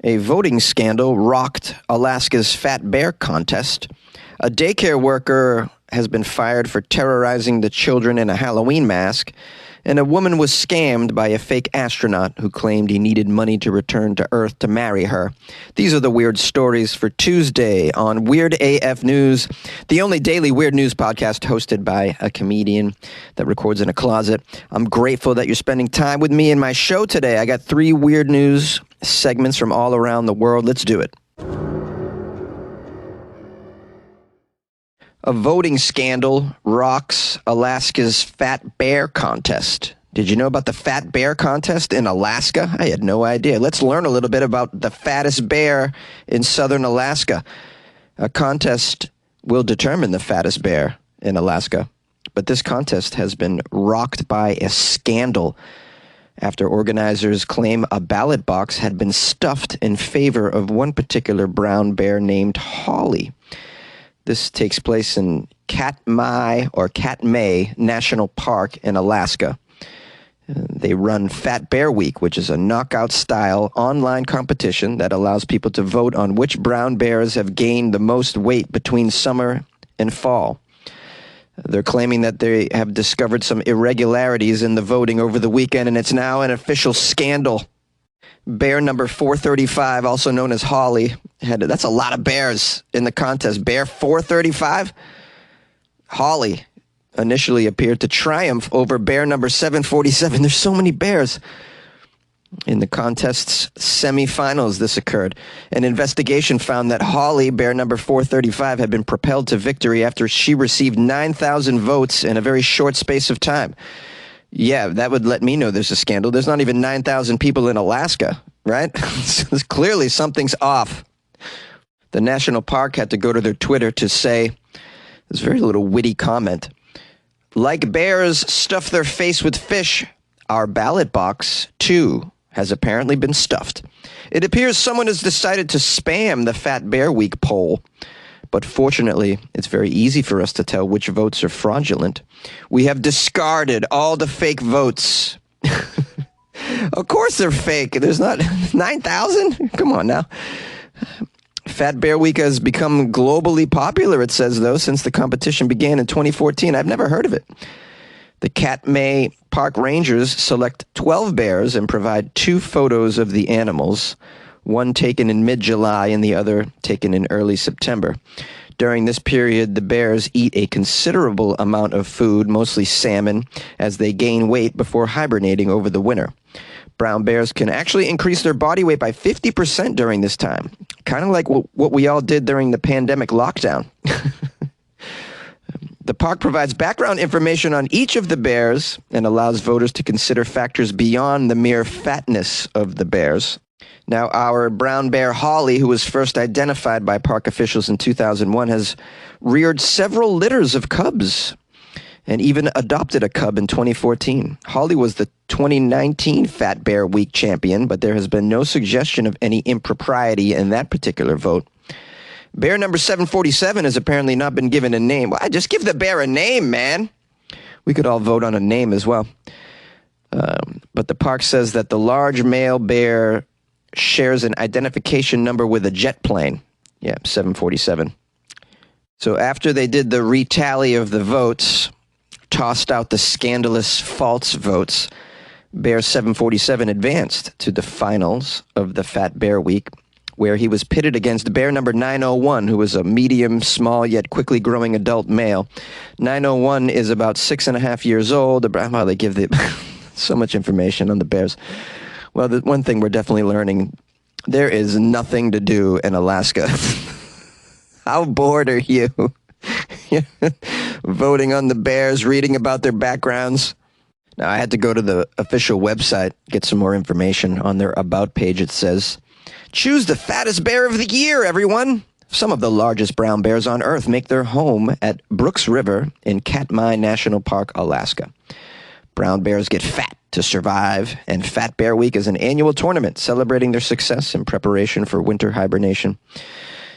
A voting scandal rocked Alaska's Fat Bear contest. A daycare worker has been fired for terrorizing the children in a Halloween mask. And a woman was scammed by a fake astronaut who claimed he needed money to return to Earth to marry her. These are the weird stories for Tuesday on Weird AF News, the only daily weird news podcast hosted by a comedian that records in a closet. I'm grateful that you're spending time with me in my show today. I got 3 weird news segments from all around the world. Let's do it. A voting scandal rocks Alaska's Fat Bear contest. Did you know about the Fat Bear contest in Alaska? I had no idea. Let's learn a little bit about the fattest bear in southern Alaska. A contest will determine the fattest bear in Alaska. But this contest has been rocked by a scandal after organizers claim a ballot box had been stuffed in favor of one particular brown bear named Holly. This takes place in Katmai National Park in Alaska. They run Fat Bear Week, which is a knockout-style online competition that allows people to vote on which brown bears have gained the most weight between summer and fall. They're claiming that they have discovered some irregularities in the voting over the weekend, and it's now an official scandal. Bear number 435, also known as Holly, that's a lot of bears in the contest. Bear 435? Holly initially appeared to triumph over bear number 747. There's so many bears. In the contest's semifinals, this occurred. An investigation found that Holly, bear number 435, had been propelled to victory after she received 9,000 votes in a very short space of time. Yeah, that would let me know there's a scandal. There's not even 9,000 people in Alaska, right? Clearly something's off. The national park had to go to their Twitter to say, this very little witty comment, like bears stuff their face with fish, our ballot box, too, has apparently been stuffed. It appears someone has decided to spam the Fat Bear Week poll. But fortunately, it's very easy for us to tell which votes are fraudulent. We have discarded all the fake votes. Of course they're fake. There's not 9,000? Come on now. Fat Bear Week has become globally popular, it says, though, since the competition began in 2014. I've never heard of it. The Katmai Park Rangers select 12 bears and provide 2 photos of the animals, one taken in mid-July and the other taken in early September. During this period, the bears eat a considerable amount of food, mostly salmon, as they gain weight before hibernating over the winter. Brown bears can actually increase their body weight by 50% during this time, kind of like what we all did during the pandemic lockdown. The park provides background information on each of the bears and allows voters to consider factors beyond the mere fatness of the bears. Now, our brown bear Holly, who was first identified by park officials in 2001, has reared several litters of cubs and even adopted a cub in 2014. Holly was the 2019 Fat Bear Week champion, but there has been no suggestion of any impropriety in that particular vote. Bear number 747 has apparently not been given a name. Well, just give the bear a name, man. We could all vote on a name as well. But the park says that the large male bear shares an identification number with a jet plane. Yeah, 747. So after they did the retally of the votes, tossed out the scandalous false votes, Bear 747 advanced to the finals of the Fat Bear Week, where he was pitted against bear number 901, who was a medium, small, yet quickly growing adult male. 901 is about 6.5 years old. Wow, they give so much information on the bears. Well, the one thing we're definitely learning, there is nothing to do in Alaska. How bored are you? Voting on the bears, reading about their backgrounds. Now, I had to go to the official website, get some more information. On their About page, it says, choose the fattest bear of the year, everyone. Some of the largest brown bears on Earth make their home at Brooks River in Katmai National Park, Alaska. Brown bears get fat to survive, and Fat Bear Week is an annual tournament celebrating their success in preparation for winter hibernation.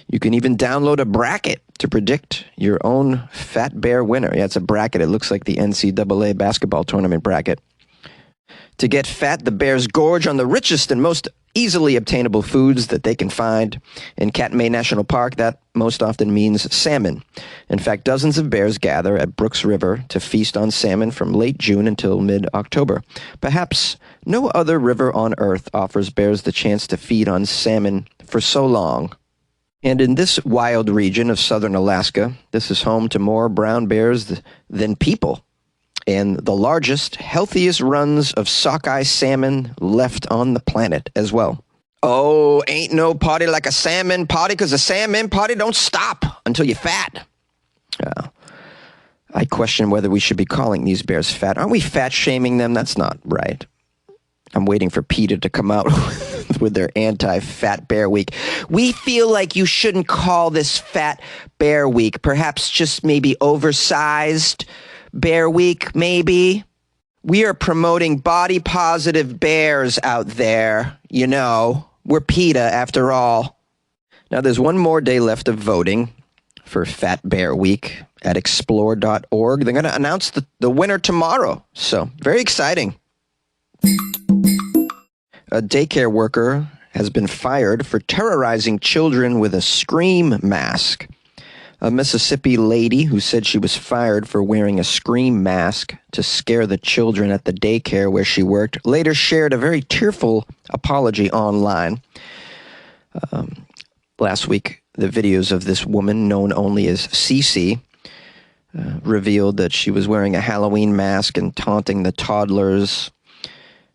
You can even download a bracket to predict your own Fat Bear winner. Yeah, it's a bracket. It looks like the NCAA basketball tournament bracket. To get fat, the bears gorge on the richest and most easily obtainable foods that they can find. In Katmai National Park, that most often means salmon. In fact, dozens of bears gather at Brooks River to feast on salmon from late June until mid-October. Perhaps no other river on Earth offers bears the chance to feed on salmon for so long. And in this wild region of southern Alaska, this is home to more brown bears than people, and the largest, healthiest runs of sockeye salmon left on the planet as well. Oh, ain't no party like a salmon party, because a salmon party don't stop until you're fat. I question whether we should be calling these bears fat. Aren't we fat-shaming them? That's not right. I'm waiting for PETA to come out with their anti-Fat Bear Week. We feel like you shouldn't call this Fat Bear Week. Perhaps just maybe oversized Bear Week, maybe. We are promoting body-positive bears out there. You know, we're PETA after all. Now, there's one more day left of voting for Fat Bear Week at explore.org. They're going to announce the winner tomorrow. So, very exciting. A daycare worker has been fired for terrorizing children with a scream mask. A Mississippi lady who said she was fired for wearing a scream mask to scare the children at the daycare where she worked later shared a very tearful apology online. Last week, the videos of this woman, known only as Cece, revealed that she was wearing a Halloween mask and taunting the toddlers,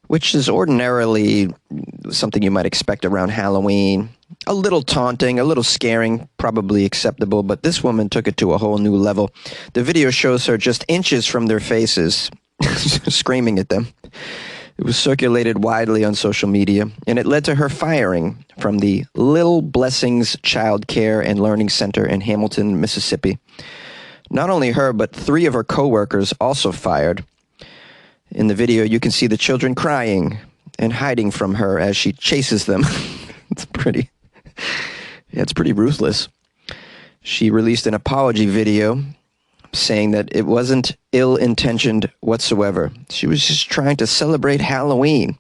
which is ordinarily something you might expect around Halloween. A little taunting, a little scaring, probably acceptable, but this woman took it to a whole new level. The video shows her just inches from their faces, screaming at them. It was circulated widely on social media, and it led to her firing from the Little Blessings Child Care and Learning Center in Hamilton, Mississippi. Not only her, but 3 of her coworkers also fired. In the video, you can see the children crying and hiding from her as she chases them. It's pretty ruthless. She released an apology video saying that it wasn't ill-intentioned whatsoever. She was just trying to celebrate Halloween.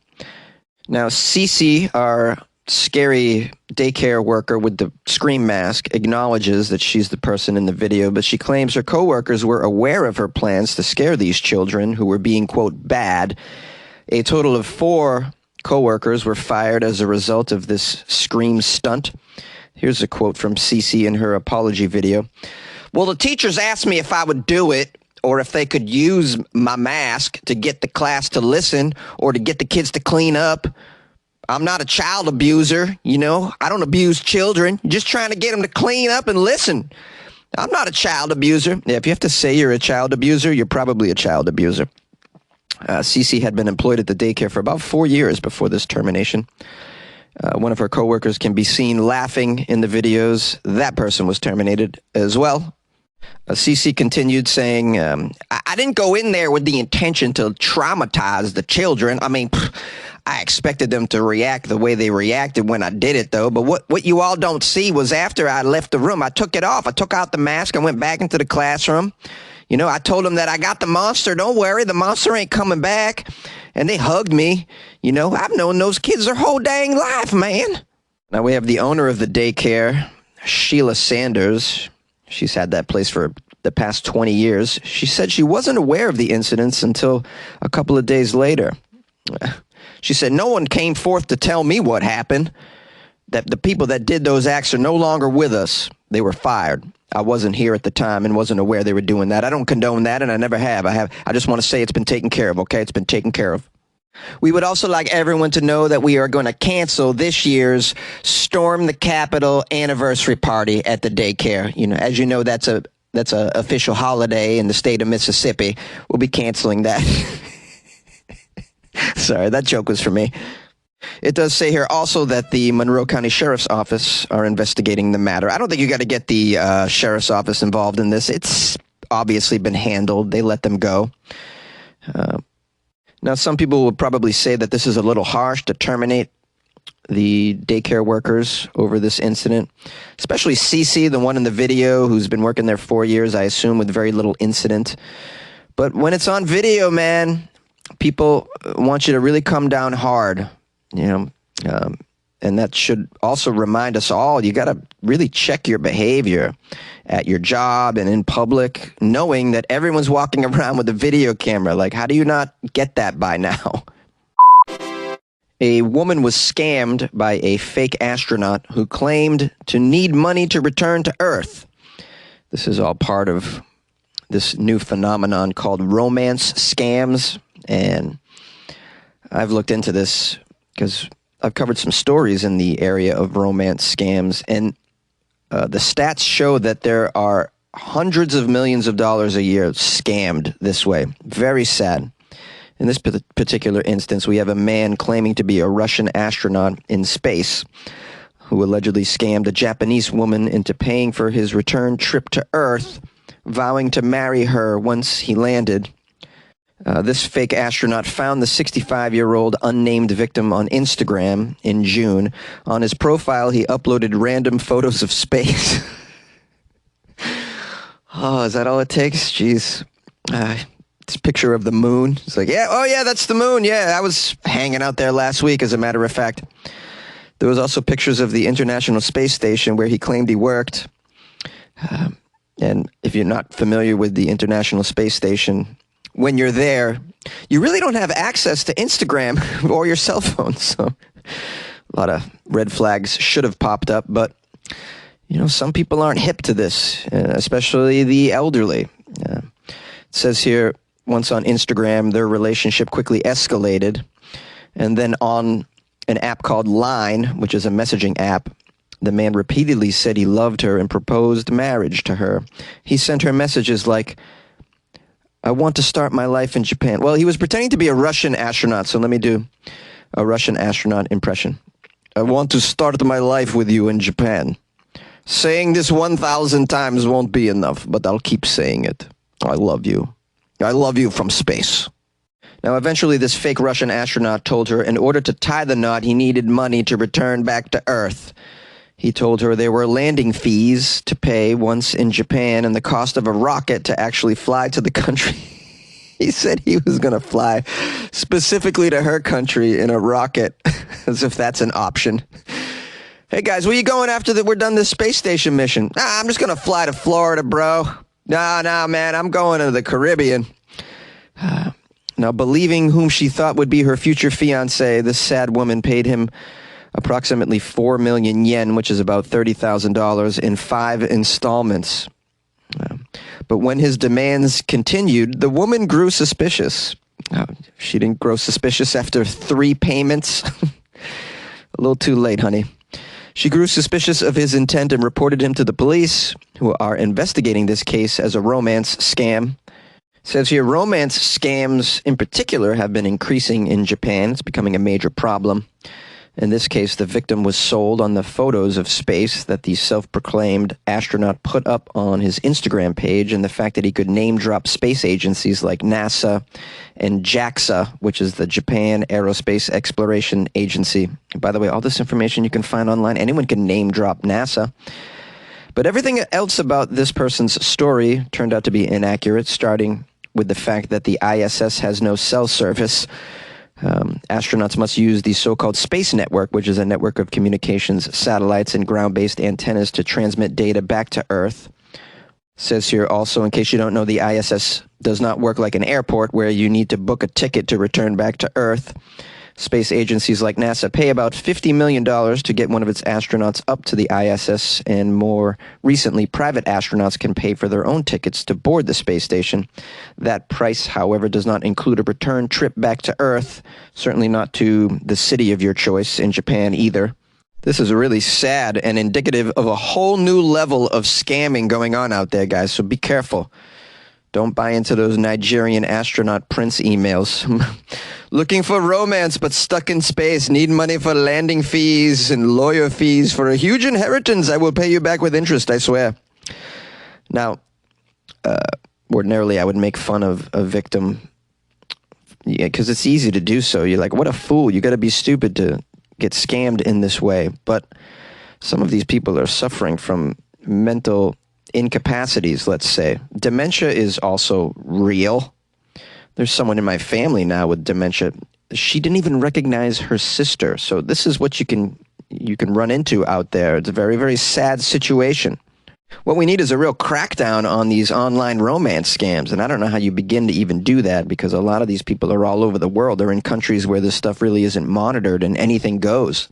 Now, Cece, our scary daycare worker with the scream mask, acknowledges that she's the person in the video, but she claims her coworkers were aware of her plans to scare these children who were being, quote, bad. A total of 4 coworkers were fired as a result of this scream stunt. Here's a quote from Cece in her apology video. "Well, the teachers asked me if I would do it, or if they could use my mask to get the class to listen, or to get the kids to clean up. I'm not a child abuser, you know. I don't abuse children. Just trying to get them to clean up and listen. I'm not a child abuser." Yeah, if you have to say you're a child abuser, you're probably a child abuser. Cece had been employed at the daycare for about 4 years before this termination. One of her coworkers can be seen laughing in the videos. That person was terminated as well. Cece continued saying, I didn't go in there with the intention to traumatize the children. I mean, I expected them to react the way they reacted when I did it, though. But what you all don't see was after I left the room, I took it off. I took out the mask. I went back into the classroom. You know, I told them that I got the monster. Don't worry, the monster ain't coming back. And they hugged me. You know, I've known those kids their whole dang life, man. Now we have the owner of the daycare, Sheila Sanders. She's had that place for the past 20 years. She said she wasn't aware of the incidents until a couple of days later. She said, no one came forth to tell me what happened, that the people that did those acts are no longer with us. They were fired. I wasn't here at the time and wasn't aware they were doing that. I don't condone that, and I never have. I just want to say it's been taken care of, okay? It's been taken care of. We would also like everyone to know that we are going to cancel this year's Storm the Capitol anniversary party at the daycare. You know, as you know, that's a official holiday in the state of Mississippi. We'll be canceling that. Sorry, that joke was for me. It does say here also that the Monroe County Sheriff's Office are investigating the matter. I don't think you got to get the Sheriff's Office involved in this. It's obviously been handled. They let them go. Now, some people would probably say that this is a little harsh to terminate the daycare workers over this incident, especially Cece, the one in the video who's been working there 4 years, I assume, with very little incident. But when it's on video, man, people want you to really come down hard. You know, And that should also remind us all, you got to really check your behavior at your job and in public, knowing that everyone's walking around with a video camera. Like, how do you not get that by now? A woman was scammed by a fake astronaut who claimed to need money to return to Earth. This is all part of this new phenomenon called romance scams. And I've looked into this because I've covered some stories in the area of romance scams. And the stats show that there are hundreds of millions of dollars a year scammed this way. Very sad. In this particular instance, we have a man claiming to be a Russian astronaut in space who allegedly scammed a Japanese woman into paying for his return trip to Earth, vowing to marry her once he landed. This fake astronaut found the 65-year-old unnamed victim on Instagram in June. On his profile, he uploaded random photos of space. Oh, is that all it takes? Jeez. This picture of the moon. It's like, yeah, oh yeah, that's the moon. Yeah, I was hanging out there last week, as a matter of fact. There was also pictures of the International Space Station where he claimed he worked. And if you're not familiar with the International Space Station, when you're there, you really don't have access to Instagram or your cell phone. So a lot of red flags should have popped up. But, you know, some people aren't hip to this, especially the elderly. It says here, once on Instagram, their relationship quickly escalated. And then on an app called Line, which is a messaging app, the man repeatedly said he loved her and proposed marriage to her. He sent her messages like, I want to start my life in Japan. Well, he was pretending to be a Russian astronaut, so let me do a Russian astronaut impression. I want to start my life with you in Japan. Saying this 1,000 times won't be enough, but I'll keep saying it. I love you. I love you from space. Now, eventually, this fake Russian astronaut told her in order to tie the knot, he needed money to return back to Earth. He told her there were landing fees to pay once in Japan and the cost of a rocket to actually fly to the country. He said he was going to fly specifically to her country in a rocket, as if that's an option. Hey, guys, where you going after that we're done this space station mission? I'm just going to fly to Florida, bro. Nah, man, I'm going to the Caribbean. Now, believing whom she thought would be her future fiancé, this sad woman paid him approximately 4 million yen, which is about $30,000, in 5 installments. But when his demands continued, the woman grew suspicious. She didn't grow suspicious after 3 payments. A little too late, honey. She grew suspicious of his intent and reported him to the police, who are investigating this case as a romance scam. It says here, romance scams in particular have been increasing in Japan. It's becoming a major problem. In this case, the victim was sold on the photos of space that the self-proclaimed astronaut put up on his Instagram page, and the fact that he could name-drop space agencies like NASA and JAXA, which is the Japan Aerospace Exploration Agency. And by the way, all this information you can find online. Anyone can name-drop NASA. But everything else about this person's story turned out to be inaccurate, starting with the fact that the ISS has no cell service. Astronauts must use the so-called space network, which is a network of communications, satellites, and ground-based antennas to transmit data back to Earth. It says here also, in case you don't know, the ISS does not work like an airport where you need to book a ticket to return back to Earth. Space agencies like NASA pay about $50 million to get one of its astronauts up to the ISS, and more recently, private astronauts can pay for their own tickets to board the space station. That price, however, does not include a return trip back to Earth, certainly not to the city of your choice in Japan either. This is really sad and indicative of a whole new level of scamming going on out there, guys, so be careful. Don't buy into those Nigerian astronaut prince emails. Looking for romance, but stuck in space. Need money for landing fees and lawyer fees for a huge inheritance. I will pay you back with interest, I swear. Now, ordinarily, I would make fun of a victim. Yeah, because it's easy to do so. You're like, what a fool. You got to be stupid to get scammed in this way. But some of these people are suffering from mental incapacities, let's say. Dementia is also real. There's someone in my family now with dementia. She didn't even recognize her sister. So this is what you can you can run into out there. It's a very, very sad situation. What we need is a real crackdown on these online romance scams. And I don't know how you begin to even do that, because a lot of these people are all over the world. They're in countries where this stuff really isn't monitored and anything goes.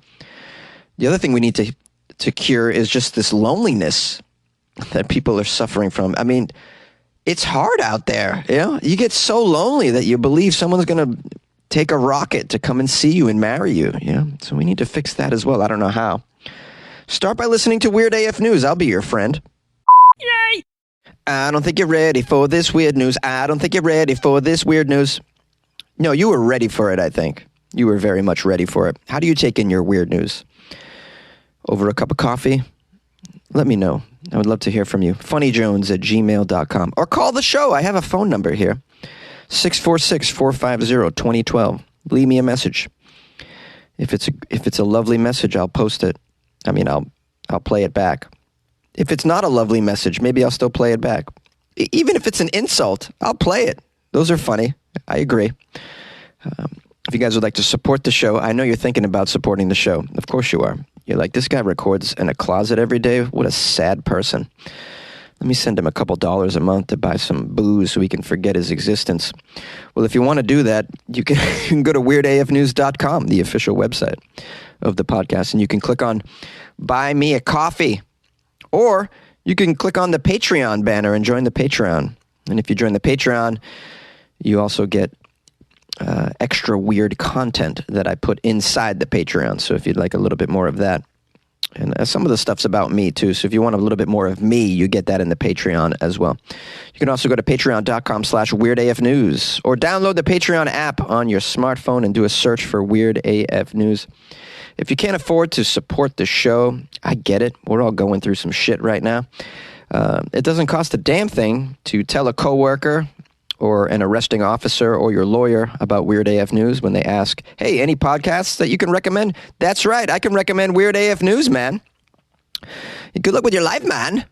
The other thing we need to cure is just this loneliness that people are suffering from. I mean, it's hard out there. You know, you get so lonely that you believe someone's going to take a rocket to come and see you and marry you. You know, so we need to fix that as well. I don't know how. Start by listening to Weird AF News. I'll be your friend. Yay! I don't think you're ready for this weird news. I don't think you're ready for this weird news. No, you were ready for it, I think. You were very much ready for it. How do you take in your weird news? Over a cup of coffee? Let me know. I would love to hear from you. funnyjones@gmail.com. Or call the show. I have a phone number here. 646-450-2012. Leave me a message. If it's a lovely message, I'll post it. I mean, I'll play it back. If it's not a lovely message, maybe I'll still play it back. Even if it's an insult, I'll play it. Those are funny. I agree. If you guys would like to support the show, I know you're thinking about supporting the show. Of course you are. You're like, this guy records in a closet every day? What a sad person. Let me send him a couple dollars a month to buy some booze so he can forget his existence. Well, if you want to do that, you can go to weirdafnews.com, the official website of the podcast, and you can click on Buy Me a Coffee. Or you can click on the Patreon banner and join the Patreon. And if you join the Patreon, you also get extra weird content that I put inside the Patreon. So if you'd like a little bit more of that. And some of the stuff's about me, too. So if you want a little bit more of me, you get that in the Patreon as well. You can also go to patreon.com/weirdafnews or download the Patreon app on your smartphone and do a search for Weird AF News. If you can't afford to support the show, I get it. We're all going through some shit right now. It doesn't cost a damn thing to tell a coworker or an arresting officer or your lawyer about Weird AF News when they ask, hey, any podcasts that you can recommend? That's right. I can recommend Weird AF News, man. Good luck with your life, man.